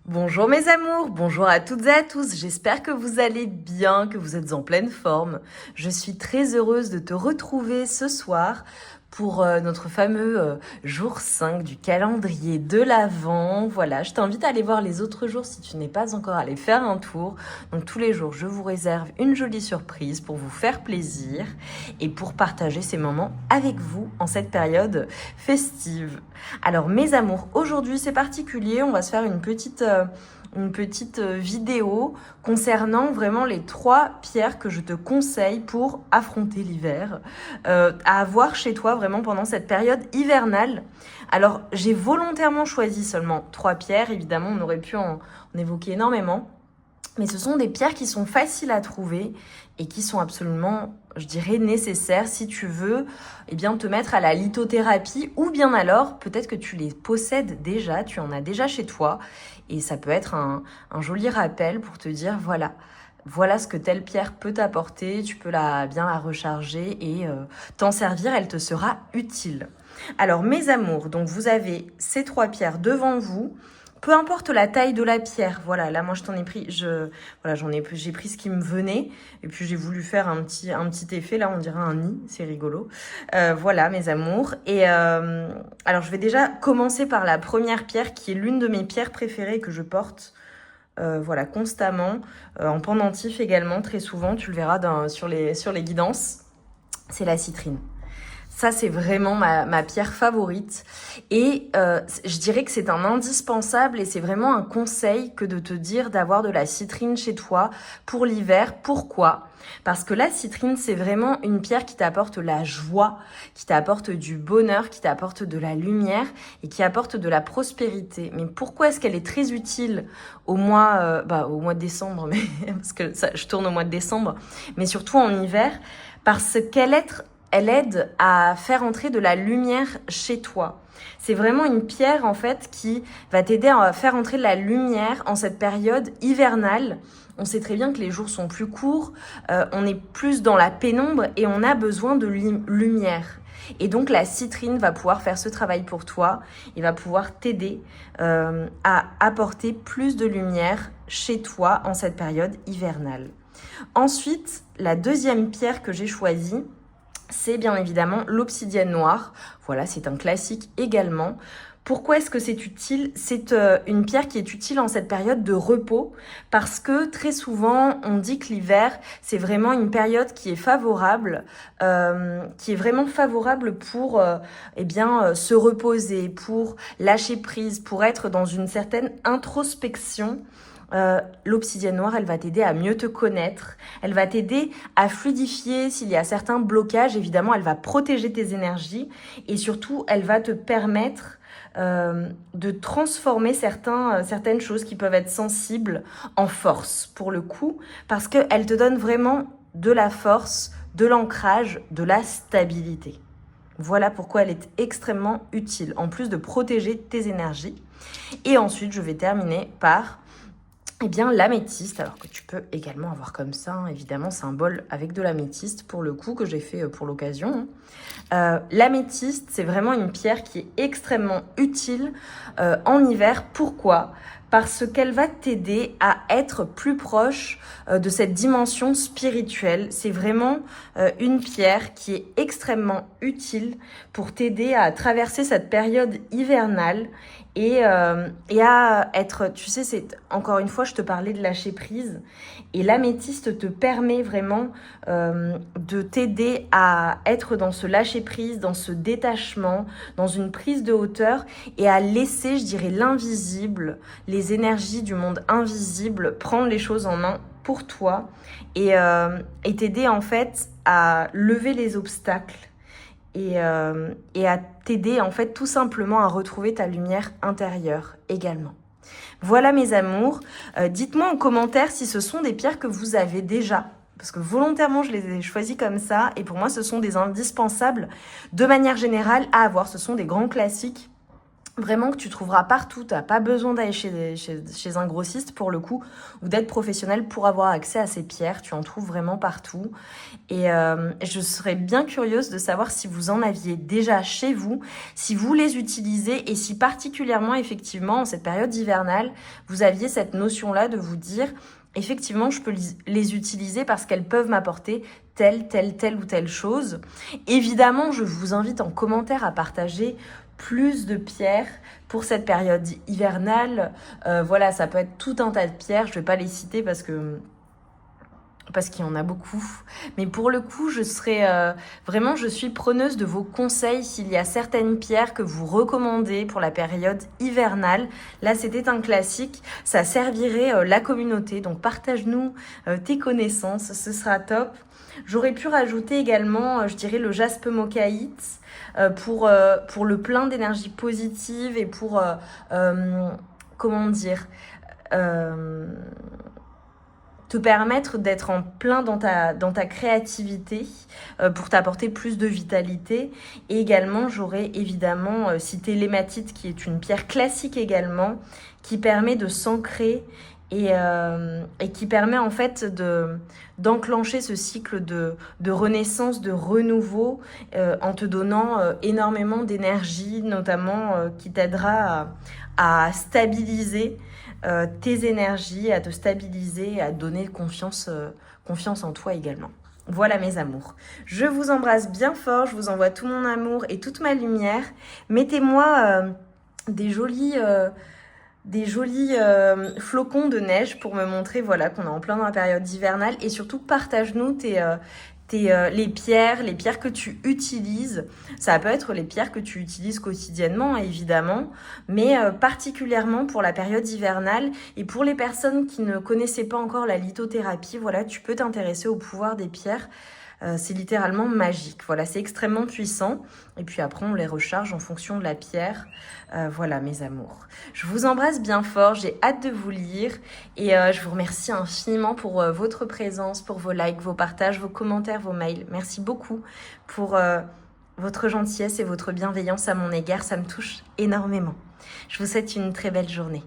Bonjour mes amours, bonjour à toutes et à tous, j'espère que vous allez bien, que vous êtes en pleine forme. Je suis très heureuse de te retrouver ce soir pour notre fameux jour 5 du calendrier de l'Avent. Voilà, je t'invite à aller voir les autres jours si tu n'es pas encore allé faire un tour. Donc tous les jours, je vous réserve une jolie surprise pour vous faire plaisir et pour partager ces moments avec vous en cette période festive. Alors mes amours, aujourd'hui c'est particulier, on va se faire une petite vidéo concernant vraiment les 3 pierres que je te conseille pour affronter l'hiver, à avoir chez toi vraiment pendant cette période hivernale. Alors j'ai volontairement choisi seulement 3 pierres, évidemment on aurait pu en évoquer énormément. Mais ce sont des pierres qui sont faciles à trouver et qui sont absolument, je dirais, nécessaires si tu veux te mettre à la lithothérapie ou bien alors peut-être que tu les possèdes déjà, tu en as déjà chez toi et ça peut être un joli rappel pour te dire voilà ce que telle pierre peut t'apporter, tu peux bien la recharger et t'en servir, elle te sera utile. Alors mes amours, donc vous avez ces 3 pierres devant vous. Peu importe la taille de la pierre, voilà, là moi je t'en ai pris, j'ai pris ce qui me venait, et puis j'ai voulu faire un petit effet, là on dirait un nid, c'est rigolo. Voilà mes amours, et alors je vais déjà commencer par la première pierre qui est l'une de mes pierres préférées que je porte, constamment, en pendentif également, très souvent, tu le verras sur les guidances, c'est la citrine. Ça, c'est vraiment ma pierre favorite. Et je dirais que c'est un indispensable et c'est vraiment un conseil que de te dire d'avoir de la citrine chez toi pour l'hiver. Pourquoi ? Parce que la citrine, c'est vraiment une pierre qui t'apporte la joie, qui t'apporte du bonheur, qui t'apporte de la lumière et qui apporte de la prospérité. Mais pourquoi est-ce qu'elle est très utile au mois de décembre, parce que je tourne au mois de décembre, mais surtout en hiver, parce elle aide à faire entrer de la lumière chez toi. C'est vraiment une pierre en fait qui va t'aider à faire entrer de la lumière en cette période hivernale. On sait très bien que les jours sont plus courts, on est plus dans la pénombre et on a besoin de lumière. Et donc la citrine va pouvoir faire ce travail pour toi et va pouvoir t'aider à apporter plus de lumière chez toi en cette période hivernale. Ensuite, la deuxième pierre que j'ai choisie, c'est bien évidemment l'obsidienne noire. Voilà, c'est un classique également. Pourquoi est-ce que c'est utile ? C'est une pierre qui est utile en cette période de repos parce que très souvent, on dit que l'hiver, c'est vraiment une période qui est favorable, pour se reposer, pour lâcher prise, pour être dans une certaine introspection. L'obsidienne noire, elle va t'aider à mieux te connaître, elle va t'aider à fluidifier s'il y a certains blocages, évidemment, elle va protéger tes énergies et surtout, elle va te permettre de transformer certaines choses qui peuvent être sensibles en force, pour le coup, parce qu'elle te donne vraiment de la force, de l'ancrage, de la stabilité. Voilà pourquoi elle est extrêmement utile, en plus de protéger tes énergies. Et ensuite, je vais terminer par l'améthyste, alors que tu peux également avoir comme ça, évidemment, c'est un bol avec de l'améthyste, pour le coup, que j'ai fait pour l'occasion. L'améthyste, c'est vraiment une pierre qui est extrêmement utile en hiver. Pourquoi ? Parce qu'elle va t'aider à être plus proche de cette dimension spirituelle. C'est vraiment une pierre qui est extrêmement utile pour t'aider à traverser cette période hivernale et à être, tu sais, c'est encore une fois, je te parlais de lâcher prise et l'améthyste te permet vraiment de t'aider à être dans ce lâcher prise, dans ce détachement, dans une prise de hauteur et à laisser, je dirais, l'invisible, les énergies du monde invisible prendre les choses en main pour toi et t'aider en fait à lever les obstacles et à t'aider en fait tout simplement à retrouver ta lumière intérieure également. Voilà mes amours, dites-moi en commentaire si ce sont des pierres que vous avez déjà, parce que volontairement je les ai choisies comme ça et pour moi ce sont des indispensables de manière générale à avoir, ce sont des grands classiques vraiment que tu trouveras partout. Tu n'as pas besoin d'aller chez un grossiste pour le coup, ou d'être professionnel pour avoir accès à ces pierres. Tu en trouves vraiment partout. Et je serais bien curieuse de savoir si vous en aviez déjà chez vous, si vous les utilisez et si particulièrement, effectivement, en cette période hivernale, vous aviez cette notion-là de vous dire, effectivement, je peux les utiliser parce qu'elles peuvent m'apporter telle ou telle chose. Évidemment, je vous invite en commentaire à partager plus de pierres pour cette période hivernale. Voilà, ça peut être tout un tas de pierres. Je ne vais pas les citer parce qu'il y en a beaucoup. Mais pour le coup, je suis preneuse de vos conseils s'il y a certaines pierres que vous recommandez pour la période hivernale. Là, c'était un classique. Ça servirait la communauté. Donc, partage-nous tes connaissances. Ce sera top. J'aurais pu rajouter également, je dirais, le jaspe mochaïte pour le plein d'énergie positive et pour, comment dire, te permettre d'être en plein dans ta créativité pour t'apporter plus de vitalité. Et également, j'aurais évidemment cité l'hématite qui est une pierre classique également, qui permet de s'ancrer et qui permet en fait d'enclencher ce cycle de renaissance, de renouveau en te donnant énormément d'énergie, notamment qui t'aidera à stabiliser tes énergies, à te stabiliser, à te donner confiance en toi également. Voilà mes amours. Je vous embrasse bien fort, je vous envoie tout mon amour et toute ma lumière. Mettez-moi des jolis flocons de neige pour me montrer voilà, qu'on est en plein dans la période hivernale. Et surtout, partage-nous les pierres que tu utilises. Ça peut être les pierres que tu utilises quotidiennement, évidemment, mais particulièrement pour la période hivernale. Et pour les personnes qui ne connaissaient pas encore la lithothérapie, voilà, tu peux t'intéresser au pouvoir des pierres. C'est littéralement magique. Voilà, c'est extrêmement puissant. Et puis après, on les recharge en fonction de la pierre. Voilà, mes amours. Je vous embrasse bien fort. J'ai hâte de vous lire. Et je vous remercie infiniment pour votre présence, pour vos likes, vos partages, vos commentaires, vos mails. Merci beaucoup pour votre gentillesse et votre bienveillance à mon égard. Ça me touche énormément. Je vous souhaite une très belle journée.